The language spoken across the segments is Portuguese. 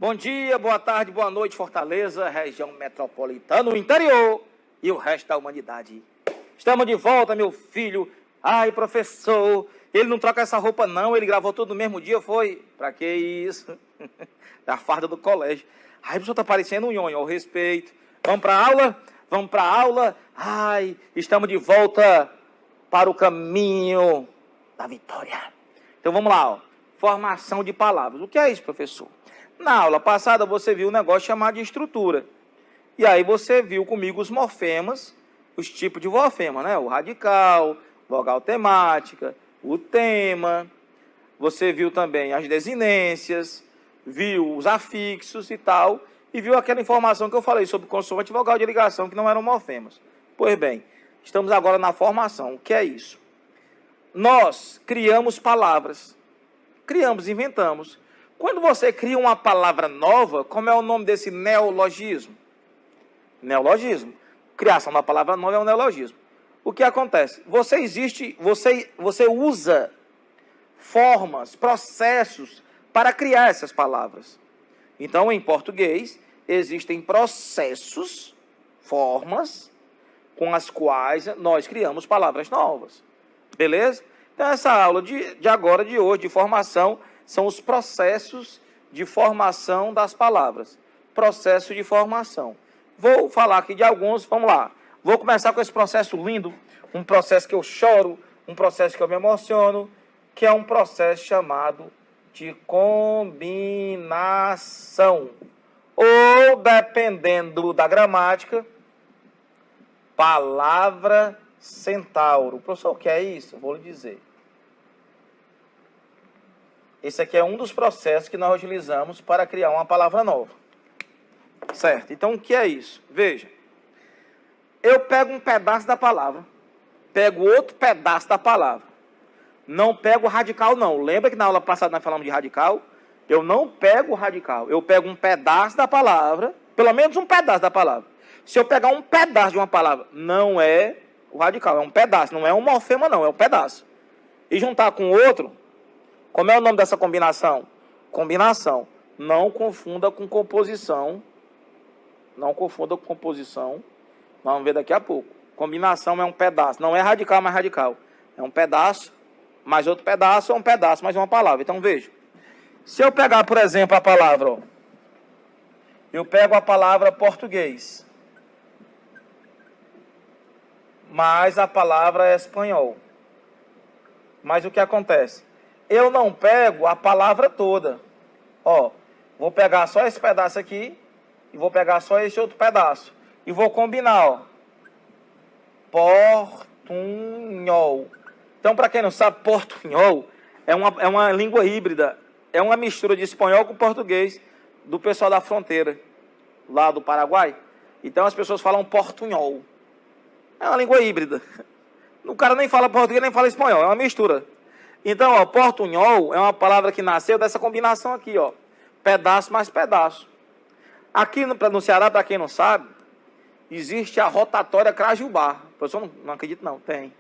Bom dia, boa tarde, boa noite, Fortaleza, região metropolitana, o interior e o resto da humanidade. Estamos de volta, meu filho. Ai, professor, ele não troca essa roupa não, ele gravou tudo no mesmo dia, foi? Pra que isso? Da farda do colégio. Ai, o professor tá parecendo um nhonho, ao respeito. Vamos pra aula? Vamos pra aula? Ai, estamos de volta para o caminho da vitória. Então vamos lá, ó. Formação de palavras. O que é isso, professor? Na aula passada você viu um negócio chamado de estrutura. E aí você viu comigo os morfemas, os tipos de morfema, né? O radical, vogal temática, o tema. Você viu também as desinências, viu os afixos e tal, e viu aquela informação que eu falei sobre consoante e vogal de ligação, que não eram morfemas. Pois bem, estamos agora na formação. O que é isso? Nós criamos palavras. Criamos, inventamos. Quando você cria uma palavra nova, como é o nome desse neologismo? Neologismo. Criação da palavra nova é um neologismo. O que acontece? Você usa formas, processos para criar essas palavras. Então, em português, existem processos, formas, com as quais nós criamos palavras novas. Beleza? Então, essa aula de hoje, de formação, são os processos de formação das palavras. Processo de formação. Vou falar aqui de alguns, vamos lá. Vou começar com esse processo lindo, um processo que eu choro, um processo que eu me emociono, que é um processo chamado de combinação. Ou, dependendo da gramática, palavra centauro. Professor, o que é isso? Vou lhe dizer. Esse aqui é um dos processos que nós utilizamos para criar uma palavra nova. Certo? Então, o que é isso? Veja. Eu pego um pedaço da palavra, pego outro pedaço da palavra. Não pego o radical, não. Lembra que na aula passada nós falamos de radical? Eu não pego o radical. Eu pego um pedaço da palavra, pelo menos um pedaço da palavra. Se eu pegar um pedaço de uma palavra, não é o radical, é um pedaço. Não é um morfema, não, é um pedaço. E juntar com outro... Como é o nome dessa combinação? Combinação. Não confunda com composição. Não confunda com composição. Vamos ver daqui a pouco. Combinação é um pedaço. Não é radical, mas radical. É um pedaço, mais outro pedaço, é um pedaço, mais uma palavra. Então, veja. Se eu pegar, por exemplo, a palavra... Ó, eu pego a palavra português. Mais a palavra espanhol. Mas o que acontece? Eu não pego a palavra toda. Ó, vou pegar só esse pedaço aqui e vou pegar só esse outro pedaço. E vou combinar, ó. Portunhol. Então, para quem não sabe, portunhol é uma língua híbrida. É uma mistura de espanhol com português do pessoal da fronteira, lá do Paraguai. Então, as pessoas falam portunhol. É uma língua híbrida. O cara nem fala português, nem fala espanhol. É uma mistura. Então, ó, portunhol é uma palavra que nasceu dessa combinação aqui, ó. Pedaço mais pedaço. Aqui no Ceará, para quem não sabe, existe a rotatória Crajubá. O professor não acredita, não. Tem.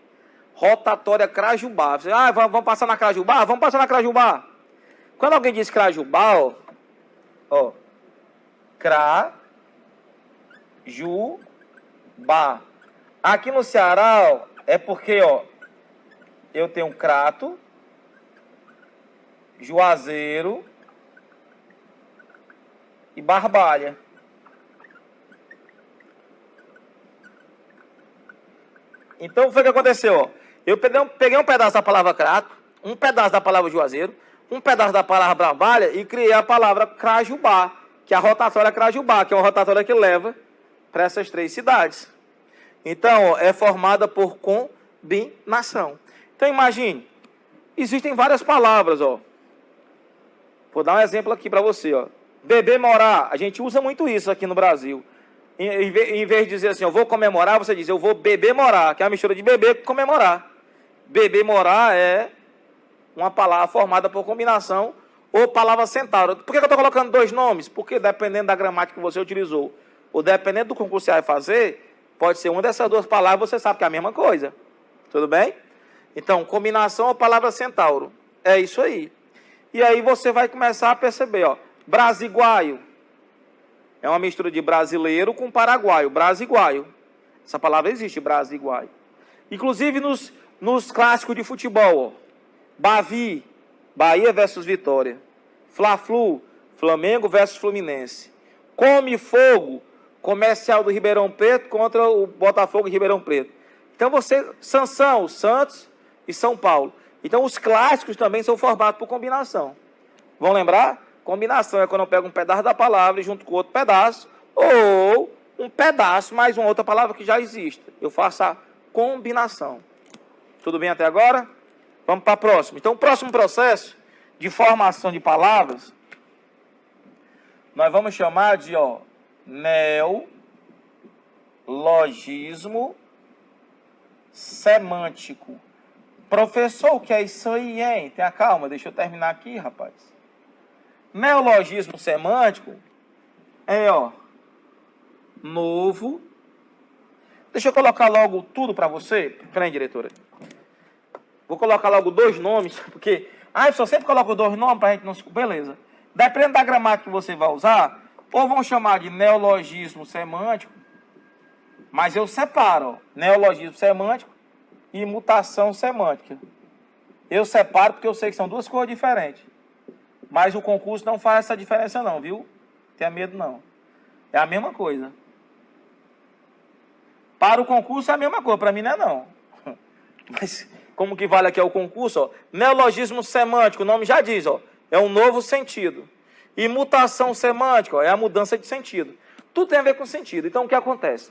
Rotatória Crajubá. Você, vamos passar na Crajubá? Vamos passar na Crajubá. Quando alguém diz Crajubá, ó. Crajubá. Aqui no Ceará, ó, é porque, ó, eu tenho Crato, Juazeiro e Barbalha. Então, foi o que aconteceu, ó. Eu peguei um pedaço da palavra Crato, um pedaço da palavra Juazeiro, um pedaço da palavra Barbalha e criei a palavra Crajubá, que é a rotatória Crajubá, que é uma rotatória que leva para essas três cidades. Então, ó, é formada por combinação. Então, imagine, existem várias palavras, ó. Vou dar um exemplo aqui para você, ó. Beber, morar. A gente usa muito isso aqui no Brasil. Em vez de dizer assim, eu vou comemorar, você diz, eu vou beber, morar, que é uma mistura de beber com comemorar. Beber, morar é uma palavra formada por combinação ou palavra centauro. Por que eu estou colocando dois nomes? Porque dependendo da gramática que você utilizou, ou dependendo do concurso que você vai fazer, pode ser uma dessas duas palavras, você sabe que é a mesma coisa. Tudo bem? Então, combinação ou palavra centauro. É isso aí. E aí você vai começar a perceber, ó. Brasiguaio. É uma mistura de brasileiro com paraguaio. Brasiguaio. Essa palavra existe, brasiguaio. Inclusive nos clássicos de futebol. Ó. Bavi, Bahia versus Vitória. Fla-Flu, Flamengo versus Fluminense. Come Fogo, Comercial do Ribeirão Preto contra o Botafogo de Ribeirão Preto. Então Sansão, Santos e São Paulo. Então os clássicos também são formados por combinação. Vão lembrar? Combinação é quando eu pego um pedaço da palavra e junto com outro pedaço, ou um pedaço mais uma outra palavra que já existe. Eu faço a combinação. Tudo bem até agora? Vamos para a próxima. Então, o próximo processo de formação de palavras, nós vamos chamar de neologismo semântico. Professor, o que é isso aí, hein? Tenha calma, deixa eu terminar aqui, rapaz. Neologismo semântico é, novo. Deixa eu colocar logo tudo para você. Peraí, diretora. Vou colocar logo 2 nomes, porque... eu sempre coloco 2 nomes para a gente não se... Beleza. Dependendo da gramática que você vai usar, ou vão chamar de neologismo semântico, mas eu separo, neologismo semântico e mutação semântica. Eu separo porque eu sei que são 2 coisas diferentes. Mas o concurso não faz essa diferença não, viu? Tenha medo não. É a mesma coisa. Para o concurso é a mesma coisa, para mim não é não. Mas como que vale aqui é o concurso? Neologismo semântico, o nome já diz, é um novo sentido. E mutação semântica, é a mudança de sentido. Tudo tem a ver com sentido. Então o que acontece?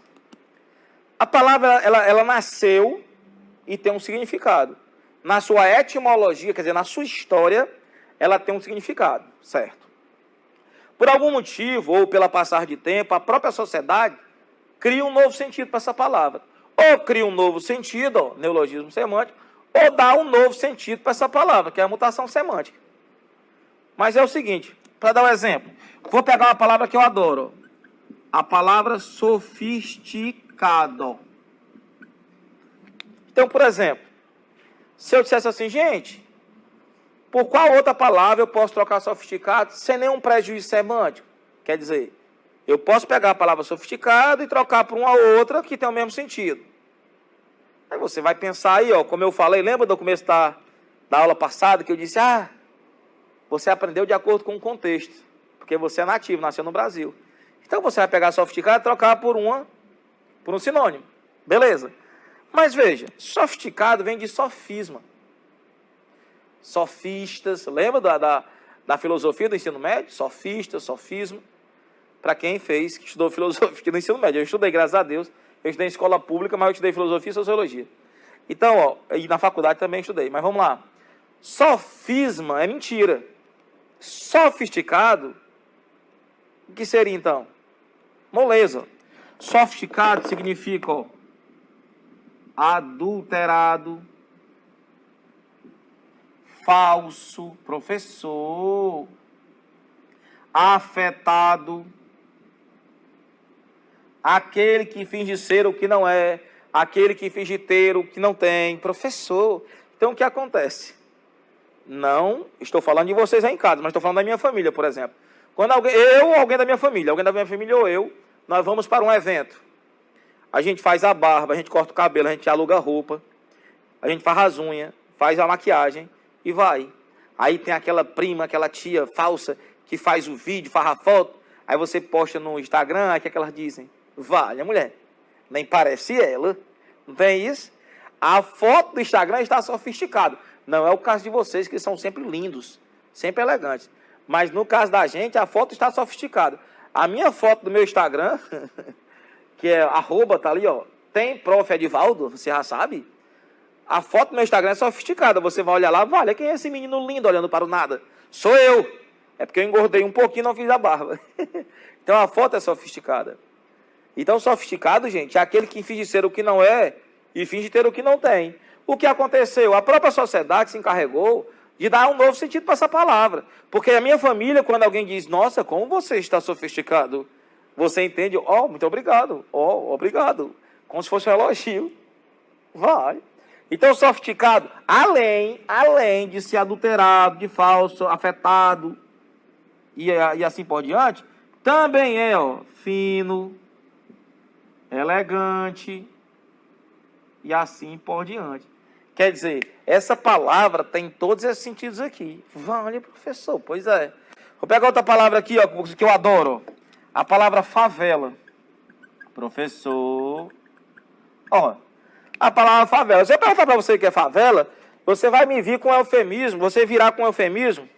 A palavra, ela nasceu e tem um significado. Na sua etimologia, quer dizer, na sua história, ela tem um significado, certo? Por algum motivo, ou pela passar de tempo, a própria sociedade cria um novo sentido para essa palavra. Ou cria um novo sentido, neologismo semântico, ou dá um novo sentido para essa palavra, que é a mutação semântica. Mas é o seguinte, para dar um exemplo, vou pegar uma palavra que eu adoro, a palavra sofisticado. Então, por exemplo, se eu dissesse assim, gente, por qual outra palavra eu posso trocar sofisticado sem nenhum prejuízo semântico? Quer dizer, eu posso pegar a palavra sofisticado e trocar por uma outra que tem o mesmo sentido. Aí você vai pensar aí, como eu falei, lembra do começo da aula passada que eu disse, você aprendeu de acordo com o contexto, porque você é nativo, nasceu no Brasil. Então você vai pegar sofisticado e trocar por um sinônimo. Beleza. Mas veja, sofisticado vem de sofisma. Sofistas, lembra da filosofia do ensino médio? Sofista, sofisma. Para quem estudou filosofia no ensino médio. Eu estudei, graças a Deus. Eu estudei em escola pública, mas eu estudei filosofia e sociologia. Então, e na faculdade também estudei. Mas vamos lá. Sofisma é mentira. Sofisticado, o que seria então? Moleza. Sofisticado significa, adulterado, falso, professor, afetado, aquele que finge ser o que não é, aquele que finge ter o que não tem, professor. Então o que acontece? Não estou falando de vocês aí em casa, mas estou falando da minha família, por exemplo. Quando alguém da minha família ou eu, nós vamos para um evento. A gente faz a barba, a gente corta o cabelo, a gente aluga a roupa, a gente faz as unhas, faz a maquiagem e vai. Aí tem aquela prima, aquela tia falsa que faz o vídeo, faz a foto, aí você posta no Instagram, aí o que é que elas dizem? Vale, a mulher, nem parece ela, não tem isso? A foto do Instagram está sofisticada. Não é o caso de vocês, que são sempre lindos, sempre elegantes. Mas no caso da gente, a foto está sofisticada. A minha foto do meu Instagram, que é @ tá ali, tem Prof. Edivaldo, você já sabe. A foto do meu Instagram é sofisticada. Você vai olhar lá, vale, quem é esse menino lindo olhando para o nada? Sou eu. É porque eu engordei um pouquinho e não fiz a barba. Então a foto é sofisticada. Então sofisticado, gente, é aquele que finge ser o que não é e finge ter o que não tem. O que aconteceu? A própria sociedade se encarregou de dar um novo sentido para essa palavra. Porque a minha família, quando alguém diz, nossa, como você está sofisticado, você entende, muito obrigado, obrigado. Como se fosse um elogio. Vai. Então, sofisticado, além de ser adulterado, de falso, afetado, e assim por diante, também é, ó, fino, elegante e assim por diante. Quer dizer, essa palavra tem todos esses sentidos aqui. Vale, professor, pois é. Vou pegar outra palavra aqui, ó, que eu adoro. A palavra favela. Professor. Ó, a palavra favela. Se eu perguntar para você o que é favela, você vai me vir com eufemismo, você virá com eufemismo,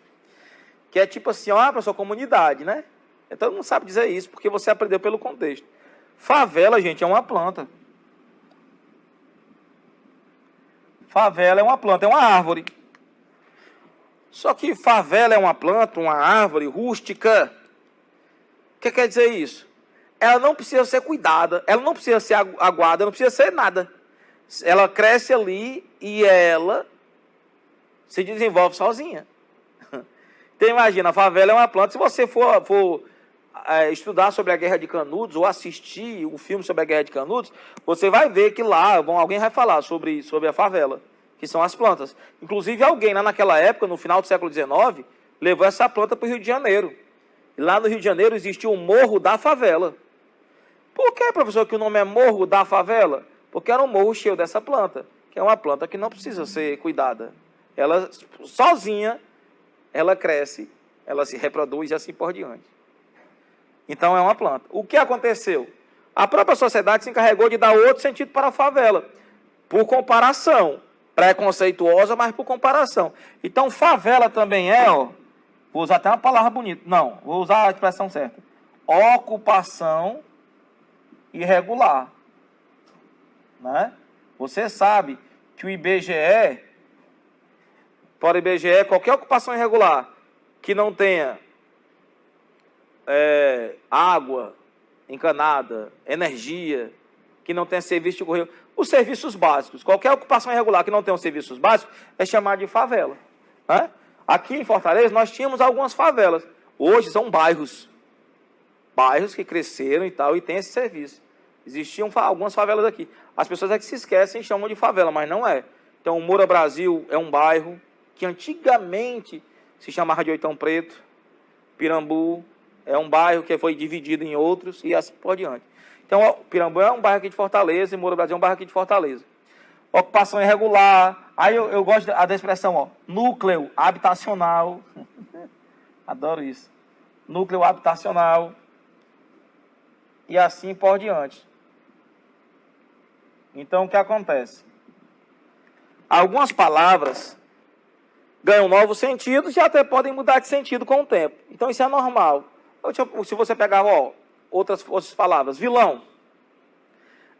que é tipo assim, ó, para sua comunidade, né? Então não sabe dizer isso, porque você aprendeu pelo contexto. Favela, gente, é uma planta. Favela é uma planta, é uma árvore. Só que favela é uma planta, uma árvore rústica. O que quer dizer isso? Ela não precisa ser cuidada, ela não precisa ser aguada, não precisa ser nada. Ela cresce ali e ela se desenvolve sozinha. Então imagina, a favela é uma planta. Se você for estudar sobre a Guerra de Canudos ou assistir um filme sobre a Guerra de Canudos, você vai ver que lá alguém vai falar sobre a favela, que são as plantas. Inclusive alguém lá naquela época, no final do século XIX, levou essa planta para o Rio de Janeiro. E lá no Rio de Janeiro existiu o Morro da Favela. Por que, professor, que o nome é Morro da Favela? Porque era um morro cheio dessa planta, que é uma planta que não precisa ser cuidada. Ela sozinha, ela cresce, ela se reproduz e assim por diante. Então é uma planta. O que aconteceu? A própria sociedade se encarregou de dar outro sentido para a favela, por comparação. Preconceituosa, mas por comparação. Então favela também é, ó, vou usar até uma palavra bonita. Não, vou usar a expressão certa. Ocupação irregular. Né? Você sabe que o IBGE, para o IBGE, qualquer ocupação irregular que não tenha água encanada, energia, que não tenha serviço de correio, os serviços básicos, qualquer ocupação irregular que não tenha os serviços básicos, é chamada de favela. Né? Aqui em Fortaleza nós tínhamos algumas favelas, hoje são bairros que cresceram e tal, e tem esse serviço. Existiam algumas favelas aqui. As pessoas é que se esquecem e chamam de favela, mas não é. Então, o Moura Brasil é um bairro que antigamente se chamava de Oitão Preto. Pirambu é um bairro que foi dividido em outros e assim por diante. Então, Pirambu é um bairro aqui de Fortaleza e Moura Brasil é um bairro aqui de Fortaleza. Ocupação irregular. Aí eu gosto da expressão, ó, núcleo habitacional. Adoro isso. Núcleo habitacional. E assim por diante. Então, o que acontece? Algumas palavras ganham novos sentidos e até podem mudar de sentido com o tempo. Então, isso é normal. Se você pegar outras palavras, vilão.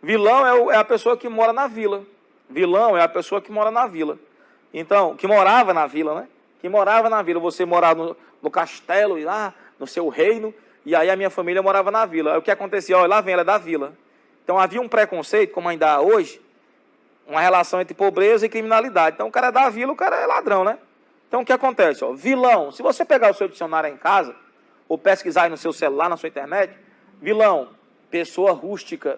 Vilão é a pessoa que mora na vila. Vilão é a pessoa que mora na vila. Então, que morava na vila, né? Que morava na vila. Você morava no castelo, e lá, no seu reino, e aí a minha família morava na vila. Aí o que acontecia? Lá vem, ela é da vila. Então havia um preconceito, como ainda há hoje, uma relação entre pobreza e criminalidade. Então o cara é da vila, o cara é ladrão, né? Então o que acontece? Vilão. Se você pegar o seu dicionário em casa, ou pesquisar aí no seu celular, na sua internet, vilão, pessoa rústica.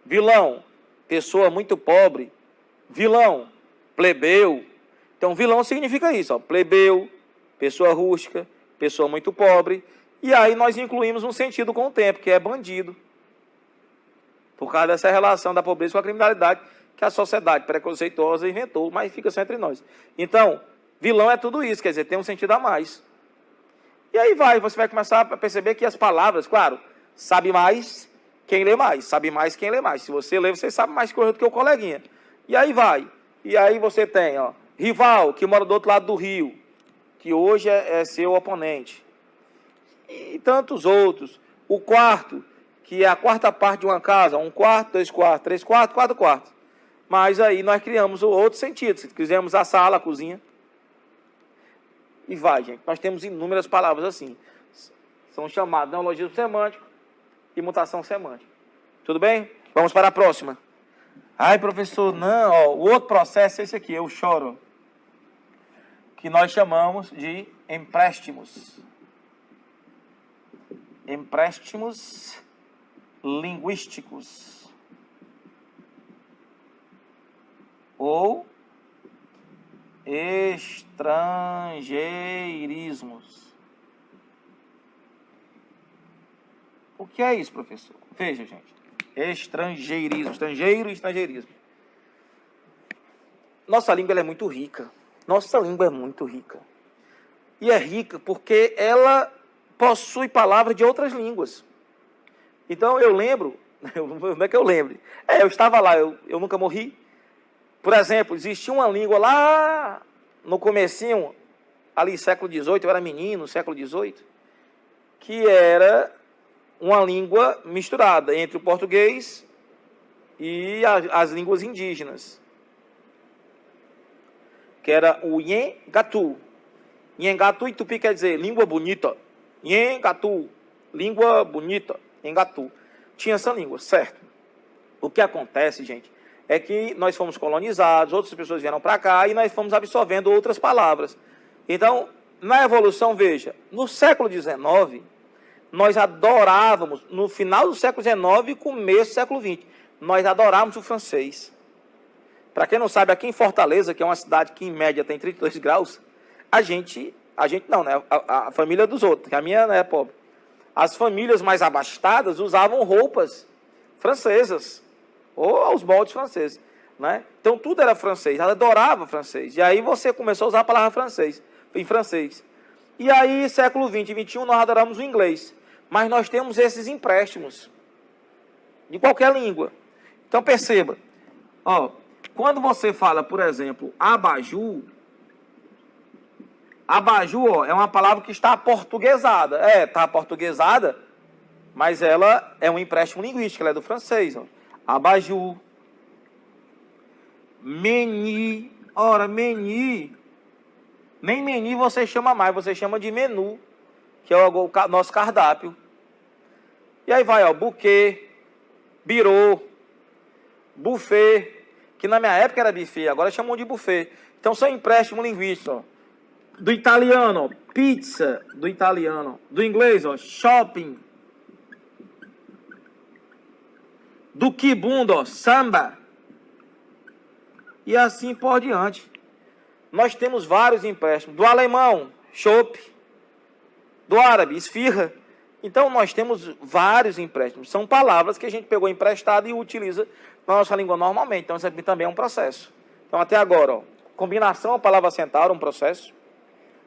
Vilão, pessoa muito pobre. Vilão, plebeu. Então vilão significa isso, ó, plebeu, pessoa rústica, pessoa muito pobre. E aí nós incluímos um sentido com o tempo, que é bandido. Por causa dessa relação da pobreza com a criminalidade que a sociedade preconceituosa inventou, mas fica só entre nós. Então, vilão é tudo isso, quer dizer, tem um sentido a mais. E aí você vai começar a perceber que as palavras, claro, sabe mais quem lê mais, sabe mais quem lê mais. Se você lê, você sabe mais coisa do que o coleguinha. E aí vai. E aí você tem, ó, rival, que mora do outro lado do rio, que hoje é seu oponente. E tantos outros. O quarto, que é a quarta parte de uma casa, 1 quarto, 2 quartos, 3 quartos, 4 quartos. Mas aí nós criamos outros sentidos. Fizemos a sala, a cozinha. E vai, gente. Nós temos inúmeras palavras assim. São chamadas neologismo semântico e mutação semântica. Tudo bem? Vamos para a próxima. Ai, professor, não. Ó, o outro processo é esse aqui, eu choro. Que nós chamamos de empréstimos. Empréstimos linguísticos. Ou estrangeirismos. O que é isso, professor? Veja, gente. Estrangeirismo. Estrangeiro e estrangeirismo. Nossa língua ela é muito rica. Nossa língua é muito rica. E é rica porque ela possui palavras de outras línguas. Então, eu lembro... Não é que eu lembre. Eu estava lá, eu nunca morri. Por exemplo, existia uma língua lá no comecinho, ali século XVIII, eu era menino, século XVIII, que era uma língua misturada entre o português e as línguas indígenas, que era o Nhengatu. Nhengatu em tupi quer dizer língua bonita. Nhengatu, língua bonita. Nhengatu. Tinha essa língua, certo? O que acontece, gente, é que nós fomos colonizados, outras pessoas vieram para cá e nós fomos absorvendo outras palavras. Então, na evolução, veja, no século XIX, nós adorávamos, no final do século XIX e começo do século XX, nós adorávamos o francês. Para quem não sabe, aqui em Fortaleza, que é uma cidade que em média tem 32 graus, a gente não, né? A família dos outros, que a minha é pobre. As famílias mais abastadas usavam roupas francesas, ou aos moldes franceses, né? Então tudo era francês, ela adorava francês. E aí você começou a usar a palavra francês, em francês. E aí, século XX e XXI, nós adoramos o inglês. Mas nós temos esses empréstimos de qualquer língua. Então perceba, quando você fala, por exemplo, abajur, abajur, é uma palavra que está aportuguesada. Está aportuguesada, mas ela é um empréstimo linguístico, ela é do francês. Abajur. Meni. Ora, meni. Nem meni você chama mais, você chama de menu, que é o nosso cardápio. E aí vai, buquê, birô, buffet, que na minha época era buffet, agora chamam de buffet. Então são empréstimos linguísticos, Do italiano, pizza, do italiano. Do inglês, shopping. Do quibundo, samba. E assim por diante. Nós temos vários empréstimos. Do alemão, chopp. Do árabe, esfirra. Então nós temos vários empréstimos. São palavras que a gente pegou emprestado e utiliza na nossa língua normalmente. Então isso aqui também é um processo. Então até agora, combinação a palavra centauro, um processo.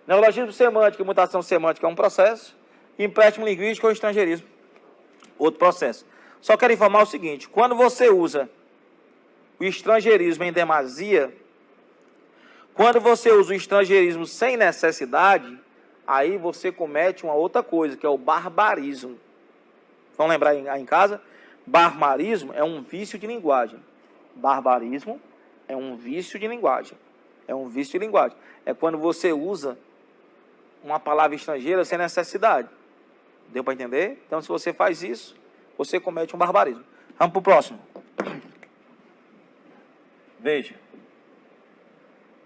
Neologismo semântico e mutação semântica é um processo. Empréstimo linguístico ou estrangeirismo, outro processo. Só quero informar o seguinte: quando você usa o estrangeirismo em demasia, quando você usa o estrangeirismo sem necessidade, aí você comete uma outra coisa, que é o barbarismo. Vamos lembrar aí em casa? Barbarismo é um vício de linguagem. Barbarismo é um vício de linguagem. É um vício de linguagem. É quando você usa uma palavra estrangeira sem necessidade. Deu para entender? Então, se você faz isso, você comete um barbarismo. Vamos para o próximo. Veja.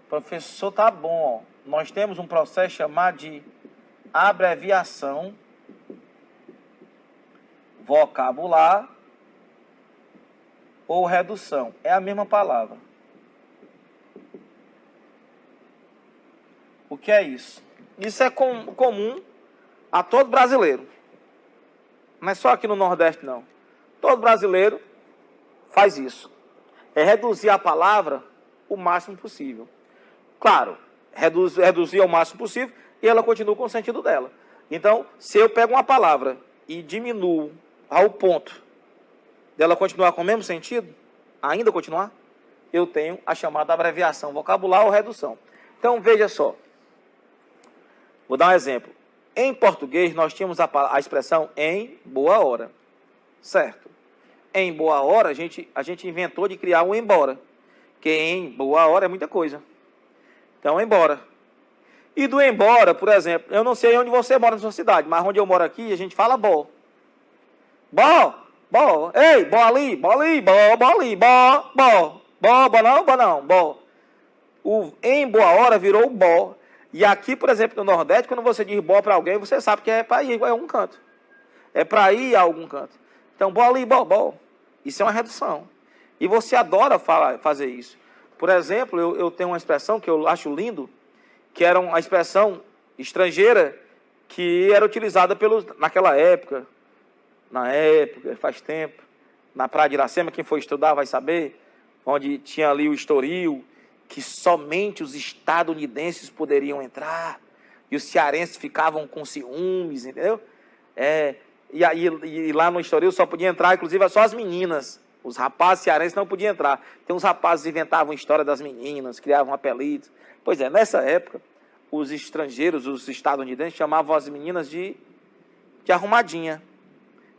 Professor, tá bom. Nós temos um processo chamado de abreviação vocabular ou redução. É a mesma palavra. O que é isso? Isso é comum a todo brasileiro. Não é só aqui no Nordeste, não. Todo brasileiro faz isso. É reduzir a palavra o máximo possível. Claro, reduzir ao máximo possível e ela continua com o sentido dela. Então, se eu pego uma palavra e diminuo ao ponto dela continuar com o mesmo sentido, ainda continuar, eu tenho a chamada abreviação vocabular ou redução. Então, veja só. Vou dar um exemplo. Em português, nós tínhamos a expressão em boa hora. Certo? Em boa hora, a gente inventou de criar um embora. Que em boa hora é muita coisa. Então, embora. E do embora, por exemplo, eu não sei onde você mora na sua cidade, mas onde eu moro aqui, a gente fala bó. Bó, bó, ei, bó ali, bó ali, bó, bó ali, bó, bó, bó, bó não, bó não, bó. O em boa hora virou bó. E aqui, por exemplo, no Nordeste, quando você diz bó para alguém, você sabe que é para ir a algum canto. É para ir a algum canto. Então, bó ali, bó, bó. Isso é uma redução. E você adora fazer isso. Por exemplo, eu tenho uma expressão que eu acho lindo, que era uma expressão estrangeira que era utilizada naquela época, na época, faz tempo, na Praia de Iracema, quem for estudar vai saber, onde tinha ali o Estoril, que somente os estadunidenses poderiam entrar, e os cearenses ficavam com ciúmes, entendeu? E lá no Estoril só podia entrar, inclusive, só as meninas. Os rapazes cearenses não podiam entrar. Então os rapazes inventavam a história das meninas, criavam apelidos. Pois é, nessa época, os estrangeiros, os estadunidenses, chamavam as meninas de arrumadinha.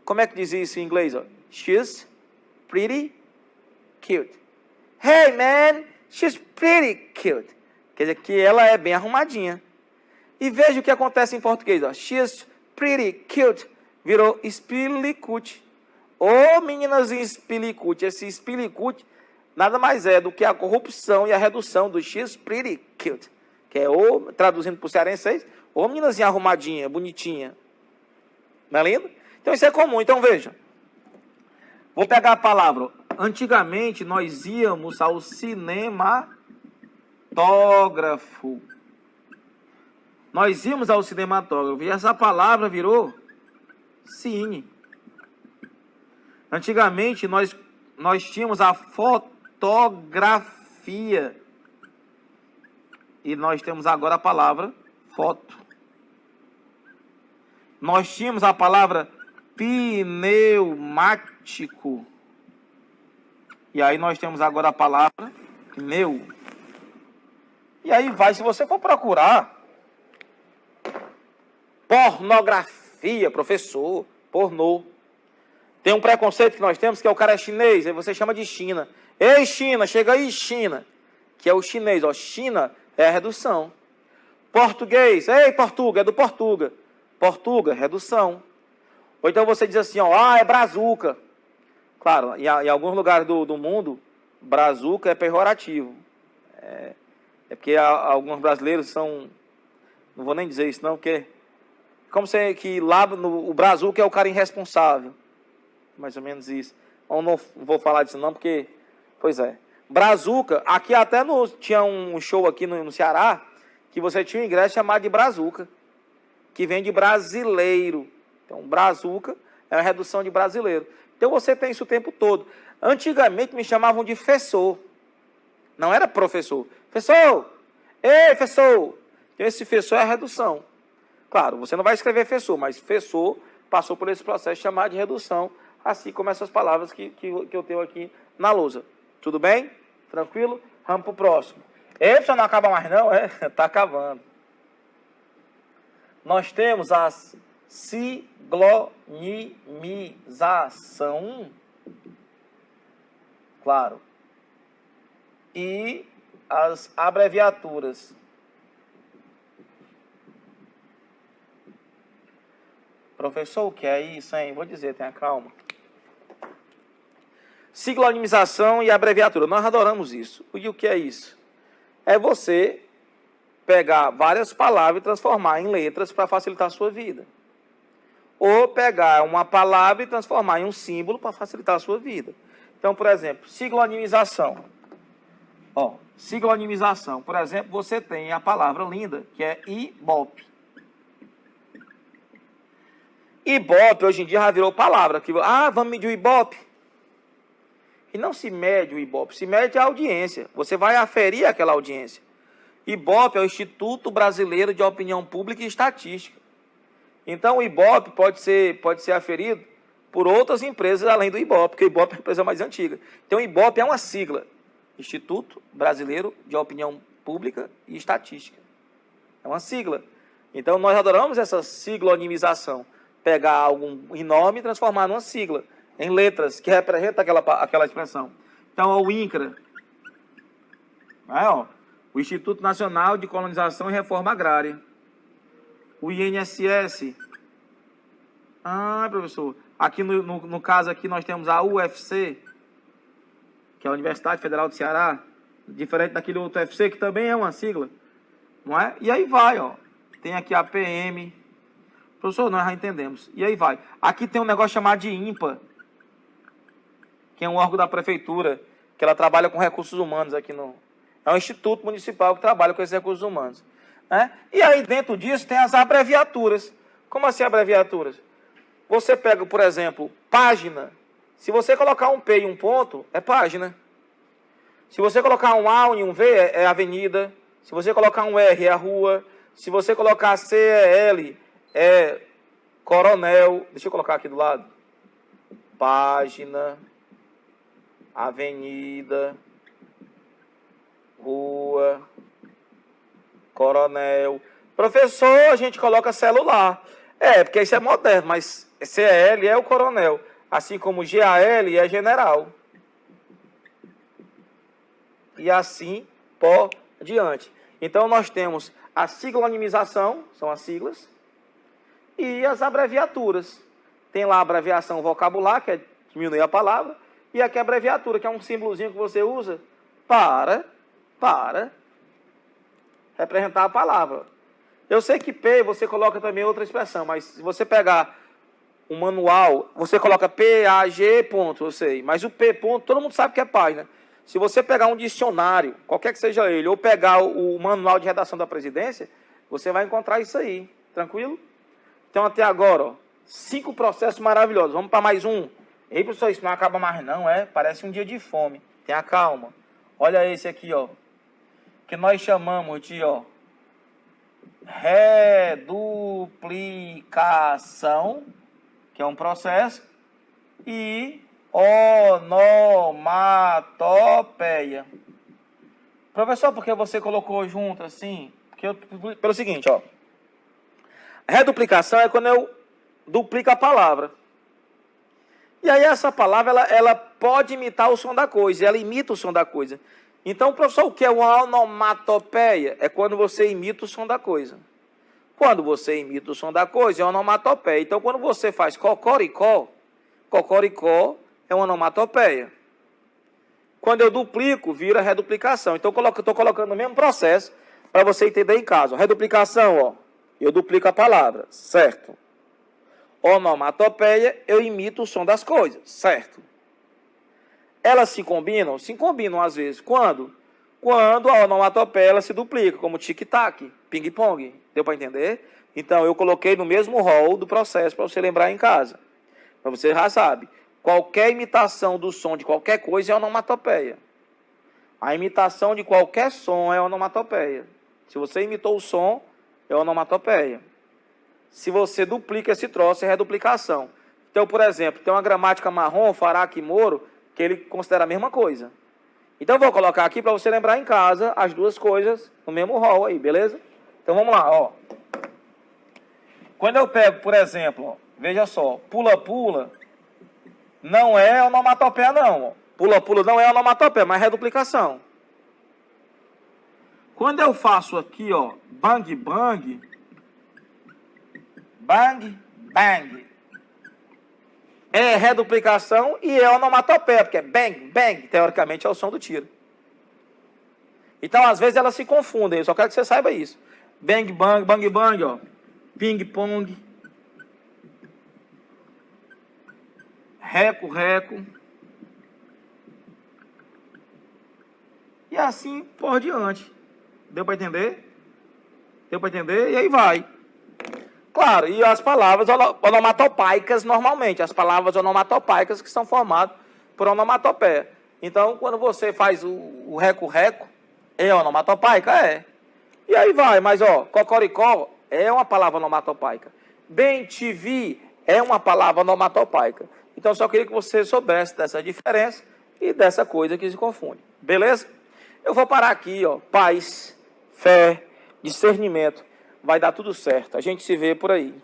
Como é que dizia isso em inglês? She's pretty cute. Hey, man, she's pretty cute. Quer dizer que ela é bem arrumadinha. E veja o que acontece em português. She's pretty cute. Virou espilicute. Ô, meninazinha espilicute. Esse espilicute nada mais é do que a corrupção e a redução do she's pretty cute. Que é, traduzindo para o cearense, ô meninazinha arrumadinha, bonitinha. Não é lindo? Então isso é comum. Então veja. Vou pegar a palavra. Antigamente nós íamos ao cinematógrafo. Nós íamos ao cinematógrafo. E essa palavra virou cine. Antigamente nós tínhamos a fotografia. E nós temos agora a palavra foto. Nós tínhamos a palavra pneumático. E aí nós temos agora a palavra pneu. E aí vai, se você for procurar pornografia, professor, pornô. Tem um preconceito que nós temos, que é o cara é chinês, aí você chama de China. Ei, China, chega aí, China. Que é o chinês, China é a redução. Português, ei, Portuga, é do Portuga. Portuga, redução. Ou então você diz assim, é brazuca. Claro, em alguns lugares do mundo, brazuca é pejorativo. É porque alguns brasileiros são... Não vou nem dizer isso não, porque... Como se que lá o brazuca é o cara irresponsável. Mais ou menos isso. Eu não vou falar disso não, porque... Pois é. Brazuca, aqui até tinha um show aqui no Ceará, que você tinha um ingresso chamado de brazuca, que vem de brasileiro. Então, brazuca é uma redução de brasileiro. Então, você tem isso o tempo todo. Antigamente, me chamavam de fessor. Não era professor. Fessor! Ei, fessor! Então, esse fessor é a redução. Claro, você não vai escrever fessor, mas fessor passou por esse processo chamado de redução, assim como essas palavras que eu tenho aqui na lousa. Tudo bem? Tranquilo? Vamos para o próximo. Ei, pessoal, não acaba mais não? Está acabando. Nós temos a siglonização, claro, e as abreviaturas. Professor, o que é isso, hein? Vou dizer, tenha calma. Siglonização e abreviatura. Nós adoramos isso. E o que é isso? É você pegar várias palavras e transformar em letras para facilitar a sua vida. Ou pegar uma palavra e transformar em um símbolo para facilitar a sua vida. Então, por exemplo, siglonização. Siglonização. Por exemplo, você tem a palavra linda, que é Ibope. Ibope, hoje em dia, já virou palavra. Vamos medir o Ibope. E não se mede o Ibope, se mede a audiência. Você vai aferir aquela audiência. Ibope é o Instituto Brasileiro de Opinião Pública e Estatística. Então, o Ibope pode ser aferido por outras empresas além do Ibope, porque o Ibope é a empresa mais antiga. Então, o Ibope é uma sigla. Instituto Brasileiro de Opinião Pública e Estatística. É uma sigla. Então, nós adoramos essa siglonimização. Pegar algum nome e transformar numa sigla, em letras, que representa aquela expressão. Então, o INCRA. O Instituto Nacional de Colonização e Reforma Agrária. O INSS. Professor. Aqui no caso aqui nós temos a UFC, que é a Universidade Federal do Ceará, diferente daquele outro UFC, que também é uma sigla. Não é? E aí vai, Tem aqui a PM. Professor, nós já entendemos. E aí vai. Aqui tem um negócio chamado de INPA, que é um órgão da prefeitura, que ela trabalha com recursos humanos aqui no... É um instituto municipal que trabalha com esses recursos humanos. Né? E aí dentro disso tem as abreviaturas. Como assim abreviaturas? você pega, por exemplo, página. Se você colocar um P e um ponto, é página. Se você colocar um A e um V, é avenida. Se você colocar um R, é a rua. Se você colocar C e L, é coronel. Deixa eu colocar aqui do lado. Página, avenida, rua, coronel. Professor, a gente coloca celular. Porque isso é moderno, mas CL é o coronel. Assim como GAL é general. E assim por diante. Então, nós temos a siglonimização, são as siglas, e as abreviaturas. Tem lá a abreviação vocabular, que é diminuir a palavra, e aqui a abreviatura, que é um símbolozinho que você usa para representar a palavra. Eu sei que P você coloca também outra expressão, mas se você pegar um manual, você coloca PAG ponto, eu sei, mas o P ponto, todo mundo sabe que é página. Se você pegar um dicionário, qualquer que seja ele, ou pegar o manual de redação da presidência, você vai encontrar isso aí, tranquilo? Então, até agora, ó, 5 processos maravilhosos. Vamos para mais um. Ei, professor, isso não acaba mais não, parece um dia de fome. Tenha calma. Olha esse aqui, ó, que nós chamamos de, ó, reduplicação, que é um processo, e onomatopeia. Professor, por que você colocou junto assim? Pelo seguinte, ó. Reduplicação é quando eu duplico a palavra. E aí essa palavra, ela pode imitar o som da coisa, ela imita o som da coisa. Então, professor, o que é uma onomatopeia? É quando você imita o som da coisa. Quando você imita o som da coisa, é onomatopeia. Então, quando você faz cocoricó, cocoricó é uma onomatopeia. Quando eu duplico, vira reduplicação. Então, eu estou colocando o mesmo processo para você entender em casa. Reduplicação, ó, eu duplico a palavra, certo? Onomatopeia, eu imito o som das coisas, certo? Elas se combinam? Se combinam às vezes. Quando? Quando a onomatopeia ela se duplica, como tic-tac, ping-pong. Deu para entender? Então, eu coloquei no mesmo rol do processo para você lembrar em casa. Para você já sabe. Qualquer imitação do som de qualquer coisa é onomatopeia. A imitação de qualquer som é onomatopeia. Se você imitou o som, é onomatopeia. Se você duplica esse troço, é reduplicação. Então, por exemplo, tem uma gramática marrom, Faraque e Moro, que ele considera a mesma coisa. Então, eu vou colocar aqui para você lembrar em casa as duas coisas no mesmo rol aí, beleza? Então, vamos lá, ó. Quando eu pego, por exemplo, ó, veja só, pula-pula não é onomatopeia, não. Pula-pula não é onomatopeia, mas é reduplicação. Quando eu faço aqui, ó, bang-bang, bang-bang, é reduplicação e é onomatopeia, porque é bang, bang, teoricamente é o som do tiro. Então, às vezes, elas se confundem, eu só quero que você saiba isso. Bang, bang, bang, bang, ó. Ping, pong. Reco, reco. E assim por diante. Deu para entender? Deu para entender? E aí vai. Claro, e as palavras onomatopeicas normalmente. As palavras onomatopeicas que são formadas por onomatopeia. Então, quando você faz o reco-reco, é onomatopeica? É. E aí vai, mas ó, cocoricó é uma palavra onomatopeica. Bem-te-vi é uma palavra onomatopeica. Então, só queria que você soubesse dessa diferença e dessa coisa que se confunde. Beleza? Eu vou parar aqui, ó. Paz, fé, discernimento. Vai dar tudo certo. A gente se vê por aí.